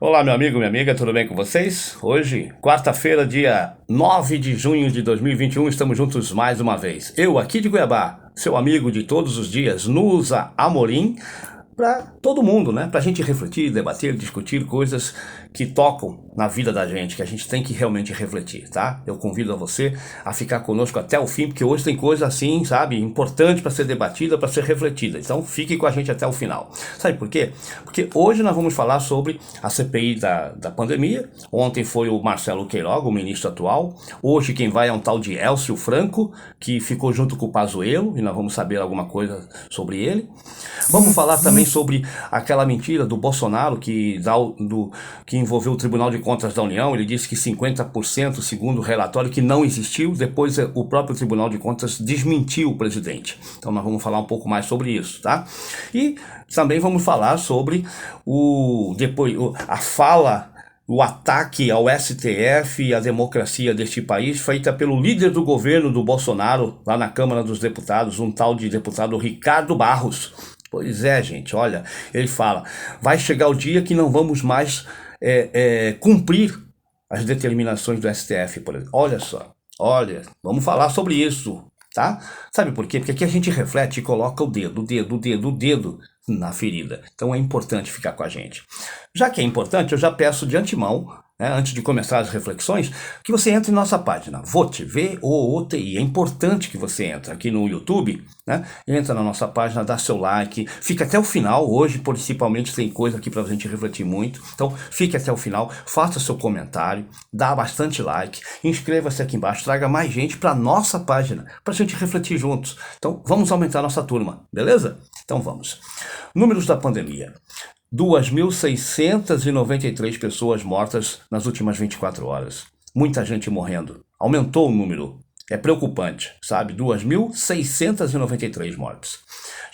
Olá, meu amigo, minha amiga, tudo bem com vocês? Hoje, quarta-feira, dia 9 de junho de 2021, estamos juntos mais uma vez. Eu, aqui de Cuiabá, seu amigo de todos os dias, Nusa Amorim, para todo mundo, né? Para a gente refletir, debater, discutir coisas que tocam na vida da gente, que a gente tem que realmente refletir, tá? Eu convido a você a ficar conosco até o fim, porque hoje tem coisa assim, sabe, importante para ser debatida, para ser refletida. Então fique com a gente até o final. Sabe por quê? Porque hoje nós vamos falar sobre a CPI da pandemia. Ontem foi o Marcelo Queiroga, o ministro atual. Hoje quem vai é um tal de Elcio Franco, que ficou junto com o Pazuello, e nós vamos saber alguma coisa sobre ele. Vamos falar também sobre aquela mentira do Bolsonaro que envolveu o Tribunal de Contas da União. Ele disse que 50%, segundo o relatório, que não existiu. Depois o próprio Tribunal de Contas desmentiu o presidente. Então nós vamos falar um pouco mais sobre isso, tá? E também vamos falar sobre a fala, o ataque ao STF e à democracia deste país, feita pelo líder do governo do Bolsonaro, lá na Câmara dos Deputados, um tal de deputado Ricardo Barros. Pois é, gente, olha, ele fala, vai chegar o dia que não vamos mais cumprir as determinações do STF, por exemplo. Olha só, olha, vamos falar sobre isso, tá? Sabe por quê? Porque aqui a gente reflete e coloca o dedo na ferida. Então é importante ficar com a gente. Já que é importante, eu já peço de antemão, né, antes de começar as reflexões, que você entre em nossa página, VOTI, V-O-O-T-I. É importante que você entre aqui no YouTube, né? Entra na nossa página, dá seu like, fica até o final. Hoje, principalmente, tem coisa aqui pra gente refletir muito. Então, fique até o final, faça seu comentário, dá bastante like, inscreva-se aqui embaixo, traga mais gente pra nossa página, pra gente refletir juntos. Então, vamos aumentar nossa turma, beleza? Então, vamos. Números da pandemia. 2.693 pessoas mortas nas últimas 24 horas. Muita gente morrendo. Aumentou o número. É preocupante, sabe? 2.693 mortes.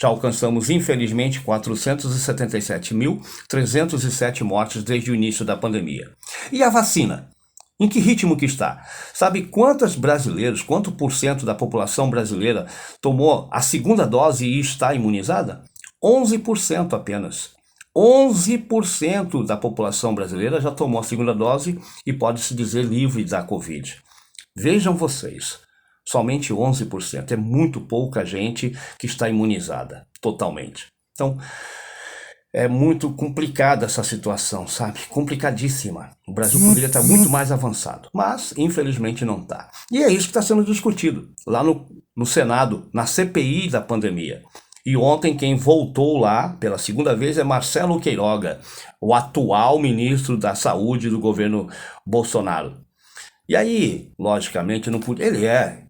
Já alcançamos, infelizmente, 477.307 mortes desde o início da pandemia. E a vacina? Em que ritmo que está? Sabe quantos brasileiros, quanto por cento da população brasileira tomou a segunda dose e está imunizada? 11% apenas. 11% da população brasileira já tomou a segunda dose e pode-se dizer livre da Covid. Vejam vocês, somente 11%. É muito pouca gente que está imunizada totalmente. Então, é muito complicada essa situação, sabe? Complicadíssima. O Brasil poderia estar muito mais avançado, mas infelizmente não está. E é isso que está sendo discutido lá no Senado, na CPI da pandemia. E ontem quem voltou lá pela segunda vez é Marcelo Queiroga, o atual ministro da Saúde do governo Bolsonaro. E aí, logicamente, não podia. Ele é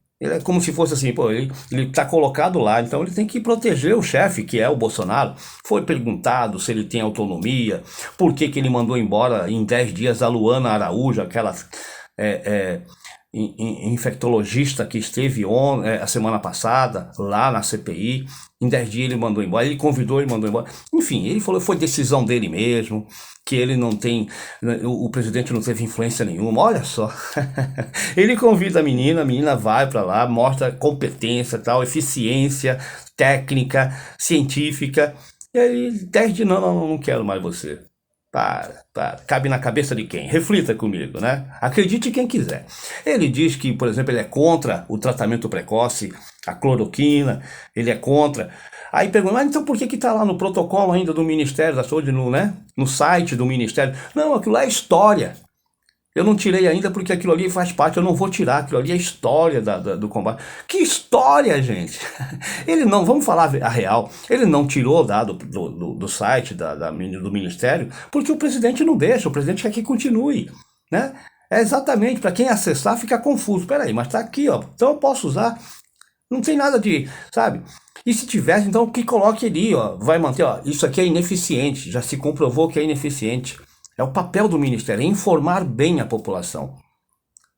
como se fosse assim, pô, ele está colocado lá, então ele tem que proteger o chefe, que é o Bolsonaro. Foi perguntado se ele tem autonomia, por que ele mandou embora em 10 dias a Luana Araújo, aquela infectologista que esteve a semana passada lá na CPI. Em 10 dias ele mandou embora, ele convidou e mandou embora. Enfim, ele falou que foi decisão dele mesmo, que ele não tem, o presidente não teve influência nenhuma. Olha só, ele convida a menina vai para lá, mostra competência, tal, eficiência técnica, científica, e aí 10 dias, não quero mais você. Para, cabe na cabeça de quem? Reflita comigo, né? Acredite quem quiser. Ele diz que, por exemplo, ele é contra o tratamento precoce, a cloroquina, ele é contra. Aí pergunta, mas então por que está lá no protocolo ainda do Ministério da Saúde, no site do Ministério? Não, aquilo lá é história. Eu não tirei ainda porque aquilo ali faz parte, eu não vou tirar, aquilo ali é história do combate. Que história, gente! Ele não, vamos falar a real, ele não tirou do site do Ministério porque o presidente não deixa, o presidente quer que continue, né? É exatamente, para quem acessar fica confuso. Peraí, mas tá aqui, ó, então eu posso usar, não tem nada de, sabe? E se tivesse, então que coloque ali, ó, vai manter, ó, isso aqui é ineficiente, já se comprovou que é ineficiente. É o papel do Ministério, é informar bem a população.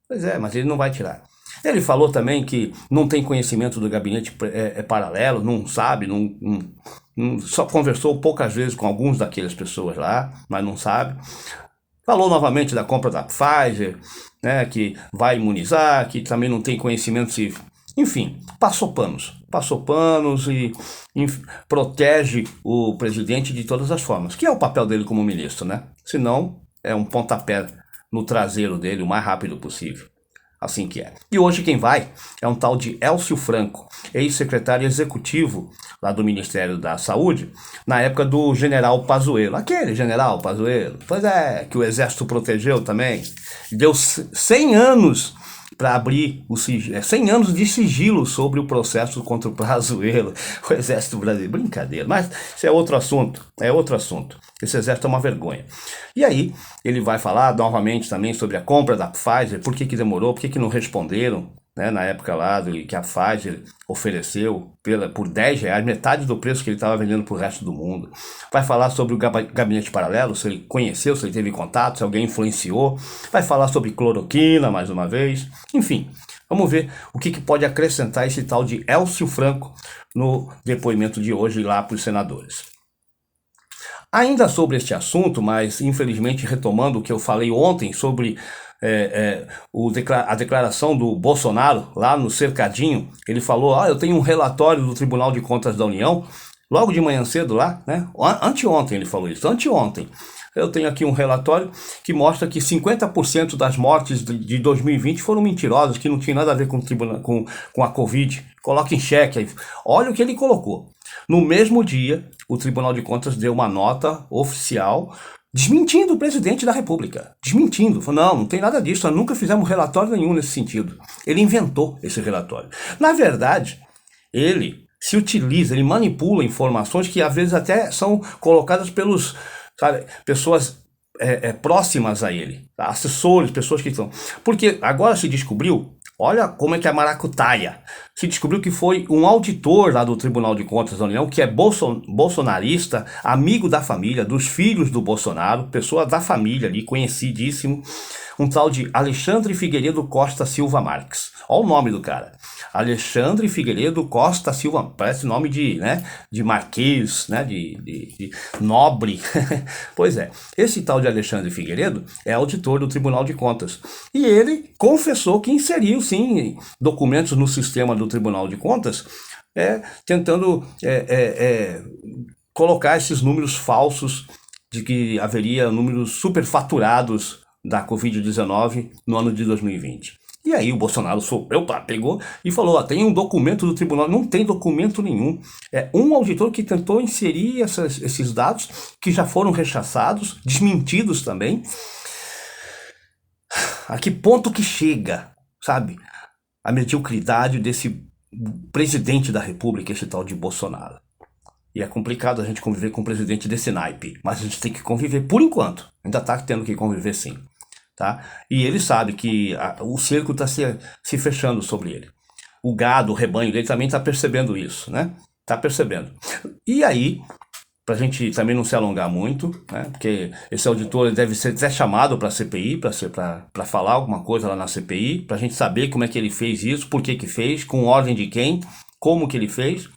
Pois é, mas ele não vai tirar. Ele falou também que não tem conhecimento do gabinete paralelo, não sabe, só conversou poucas vezes com alguns daquelas pessoas lá, mas não sabe. Falou novamente da compra da Pfizer, né, que vai imunizar, que também não tem conhecimento se... Enfim, passou panos e protege o presidente de todas as formas, que é o papel dele como ministro, né? Senão, é um pontapé no traseiro dele o mais rápido possível. Assim que é. E hoje quem vai é um tal de Elcio Franco, ex-secretário executivo lá do Ministério da Saúde, na época do general Pazuello. Aquele general Pazuello, pois é, que o exército protegeu também. Deu 100 anos para abrir o sigilo, 100 anos de sigilo sobre o processo contra o Pazuello, o exército brasileiro. Brincadeira, mas isso é outro assunto, Esse exército é uma vergonha. E aí, ele vai falar novamente também sobre a compra da Pfizer, por que demorou, por que não responderam, né, na época lá que a Pfizer ofereceu por R$10, metade do preço que ele estava vendendo para o resto do mundo. Vai falar sobre o gabinete paralelo, se ele conheceu, se ele teve contato, se alguém influenciou. Vai falar sobre cloroquina, mais uma vez. Enfim, vamos ver o que pode acrescentar esse tal de Elcio Franco no depoimento de hoje lá para os senadores. Ainda sobre este assunto, mas infelizmente retomando o que eu falei ontem sobre a declaração do Bolsonaro lá no cercadinho, ele falou, eu tenho um relatório do Tribunal de Contas da União, logo de manhã cedo lá, né? Anteontem ele falou isso, anteontem. Eu tenho aqui um relatório que mostra que 50% das mortes de 2020 foram mentirosas, que não tinha nada a ver com a Covid. Coloca em xeque aí. Olha o que ele colocou. No mesmo dia, o Tribunal de Contas deu uma nota oficial desmentindo o presidente da República. Desmentindo. Falou, não tem nada disso, nós nunca fizemos relatório nenhum nesse sentido. Ele inventou esse relatório. Na verdade, ele se utiliza, ele manipula informações que às vezes até são colocadas pelos, pessoas próximas a ele, assessores, pessoas que estão... Porque agora se descobriu, olha como é que é a maracutaia, se descobriu que foi um auditor lá do Tribunal de Contas da União, que é bolsonarista, amigo da família, dos filhos do Bolsonaro, pessoa da família ali, conhecidíssimo, um tal de Alexandre Figueiredo Costa Silva Marques. Olha o nome do cara. Alexandre Figueiredo Costa Silva, parece nome de marquês, né, de nobre. Pois é, esse tal de Alexandre Figueiredo é auditor do Tribunal de Contas. E ele confessou que inseriu, sim, documentos no sistema do Tribunal de Contas, tentando colocar esses números falsos de que haveria números superfaturados da Covid-19 no ano de 2020. E aí o Bolsonaro pegou e falou, tem um documento do tribunal. Não tem documento nenhum. É um auditor que tentou inserir esses dados que já foram rechaçados, desmentidos também. A que ponto que chega, sabe, a mediocridade desse presidente da República, esse tal de Bolsonaro. E é complicado a gente conviver com um presidente desse naipe, mas a gente tem que conviver por enquanto. Ainda tá tendo que conviver sim. Tá? E ele sabe que o cerco está se fechando sobre ele. O gado, o rebanho dele também está percebendo isso, né? Está percebendo. E aí, para a gente também não se alongar muito, né? Porque esse auditor ele deve ser até chamado para a CPI, para falar alguma coisa lá na CPI, para a gente saber como é que ele fez isso, por que fez, com ordem de quem, como que ele fez.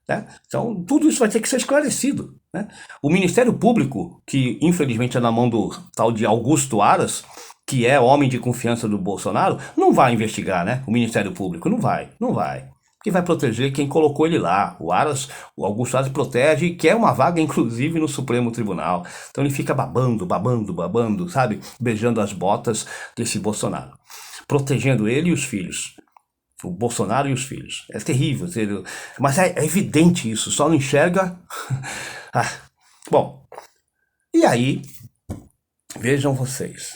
Né? Então, tudo isso vai ter que ser esclarecido. Né? O Ministério Público, que infelizmente é na mão do tal de Augusto Aras, que é homem de confiança do Bolsonaro, não vai investigar, né? O Ministério Público não vai. Porque vai proteger quem colocou ele lá. O Augusto Aras protege e quer uma vaga, inclusive, no Supremo Tribunal. Então ele fica babando, sabe? Beijando as botas desse Bolsonaro. Protegendo ele e os filhos. O Bolsonaro e os filhos. É terrível. Mas é evidente isso. Só não enxerga... Bom, e aí, vejam vocês.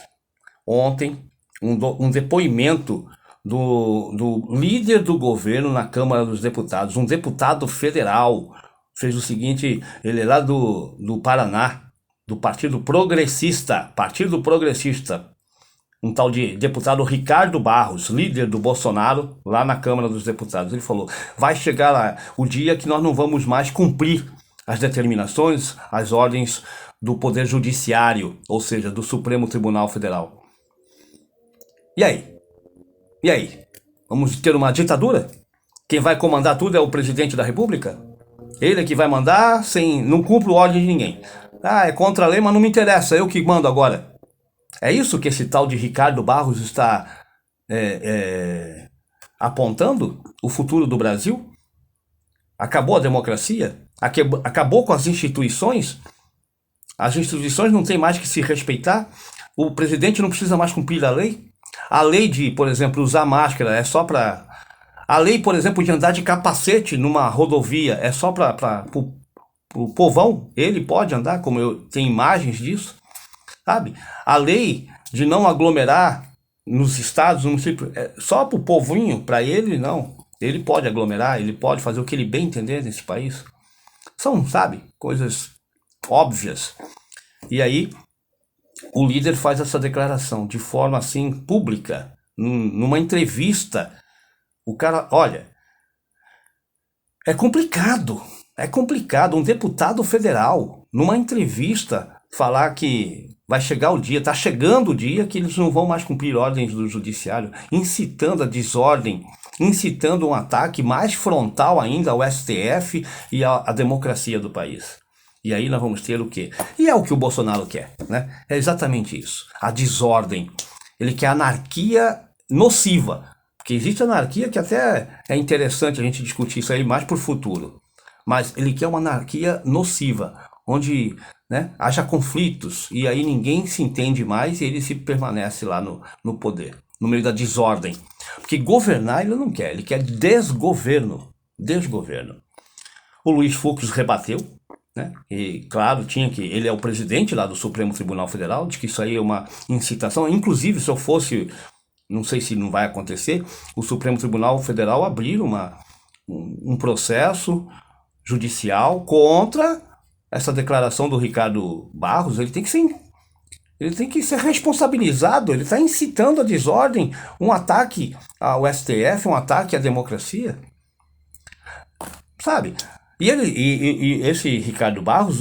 Ontem, um depoimento do líder do governo na Câmara dos Deputados, um deputado federal, fez o seguinte, ele é lá do Paraná, do Partido Progressista, um tal de deputado Ricardo Barros, líder do Bolsonaro, lá na Câmara dos Deputados. Ele falou, vai chegar lá o dia que nós não vamos mais cumprir as determinações, as ordens do Poder Judiciário, ou seja, do Supremo Tribunal Federal. E aí? Vamos ter uma ditadura? Quem vai comandar tudo é o presidente da República? Ele é que vai mandar, não cumpre ordem de ninguém. É contra a lei, mas não me interessa, eu que mando agora. É isso que esse tal de Ricardo Barros está apontando? O futuro do Brasil? Acabou a democracia? Acabou com as instituições? As instituições não têm mais que se respeitar, o presidente não precisa mais cumprir a lei. A lei de, por exemplo, usar máscara é só para... A lei, por exemplo, de andar de capacete numa rodovia é só para o povão. Ele pode andar, como eu tenho imagens disso, sabe? A lei de não aglomerar nos estados, no município, é só para o povinho, para ele, não. Ele pode aglomerar, ele pode fazer o que ele bem entender nesse país. São, sabe, coisas óbvias. E aí, o líder faz essa declaração de forma assim pública, numa entrevista. O cara, olha, é complicado um deputado federal, numa entrevista, falar que vai chegar o dia, tá chegando o dia que eles não vão mais cumprir ordens do judiciário, incitando a desordem, incitando um ataque mais frontal ainda ao STF e à democracia do país. E aí nós vamos ter o quê? E é o que o Bolsonaro quer, né? É exatamente isso, a desordem. Ele quer anarquia nociva, porque existe anarquia que até é interessante a gente discutir isso aí mais por futuro. Mas ele quer uma anarquia nociva, onde, né, haja conflitos e aí ninguém se entende mais e ele se permanece lá no poder, no meio da desordem. Porque governar ele não quer, ele quer desgoverno. Desgoverno. O Luiz Fux rebateu, né? E claro, ele é o presidente lá do Supremo Tribunal Federal, diz que isso aí é uma incitação. Inclusive, se eu fosse, não sei se não vai acontecer, o Supremo Tribunal Federal abrir um processo judicial contra essa declaração do Ricardo Barros. Ele tem que ser responsabilizado. Ele está incitando a desordem, um ataque ao STF, um ataque à democracia, sabe? E esse Ricardo Barros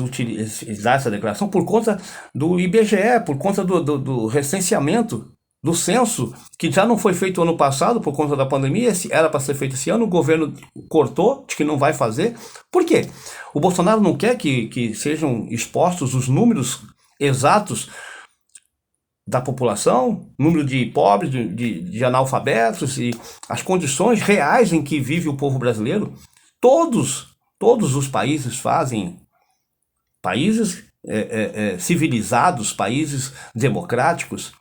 dá essa declaração por conta do IBGE, por conta do recenseamento, do censo, que já não foi feito ano passado por conta da pandemia, era para ser feito esse ano, o governo cortou, de que não vai fazer. Por quê? O Bolsonaro não quer que sejam expostos os números exatos da população, número de pobres, de analfabetos e as condições reais em que vive o povo brasileiro. Todos os países fazem, países civilizados, países democráticos,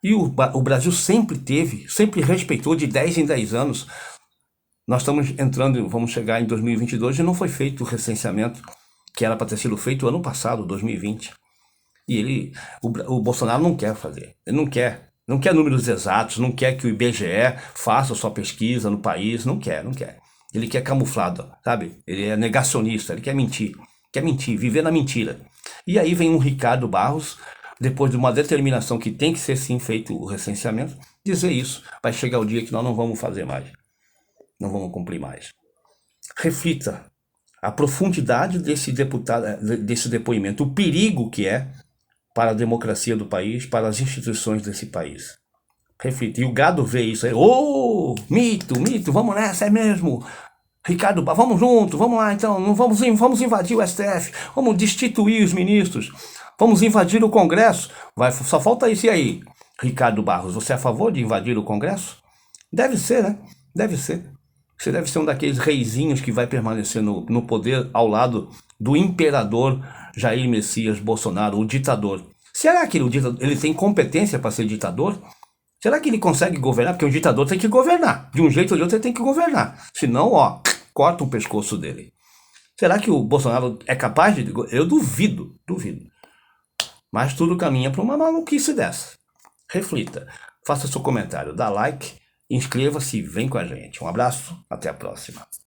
e o Brasil sempre respeitou de 10 em 10 anos. Nós estamos entrando, vamos chegar em 2022 e não foi feito o recenseamento que era para ter sido feito ano passado, 2020. E o Bolsonaro não quer fazer, ele não quer números exatos, não quer que o IBGE faça sua pesquisa no país, não quer. Ele quer camuflado, sabe? Ele é negacionista, ele quer mentir, viver na mentira. E aí vem um Ricardo Barros, depois de uma determinação que tem que ser sim feito o recenseamento, dizer isso. Vai chegar o dia que nós não vamos fazer mais, não vamos cumprir mais. Reflita a profundidade desse depoimento, o perigo que é para a democracia do país, para as instituições desse país. Reflita. E o gado vê isso aí. Mito, vamos nessa, é mesmo. Ricardo, vamos junto, vamos lá então, não vamos invadir o STF, vamos destituir os ministros, vamos invadir o Congresso. Só falta isso. E aí, Ricardo Barros, você é a favor de invadir o Congresso? Deve ser, né? Deve ser. Você deve ser um daqueles reizinhos que vai permanecer no poder ao lado do imperador Jair Messias Bolsonaro, o ditador. Será que ele tem competência para ser ditador? Será que ele consegue governar? Porque um ditador tem que governar. De um jeito ou de outro ele tem que governar. Senão, corta o pescoço dele. Será que o Bolsonaro é capaz de... Eu duvido. Mas tudo caminha para uma maluquice dessa. Reflita. Faça seu comentário, dá like, inscreva-se e vem com a gente. Um abraço, até a próxima.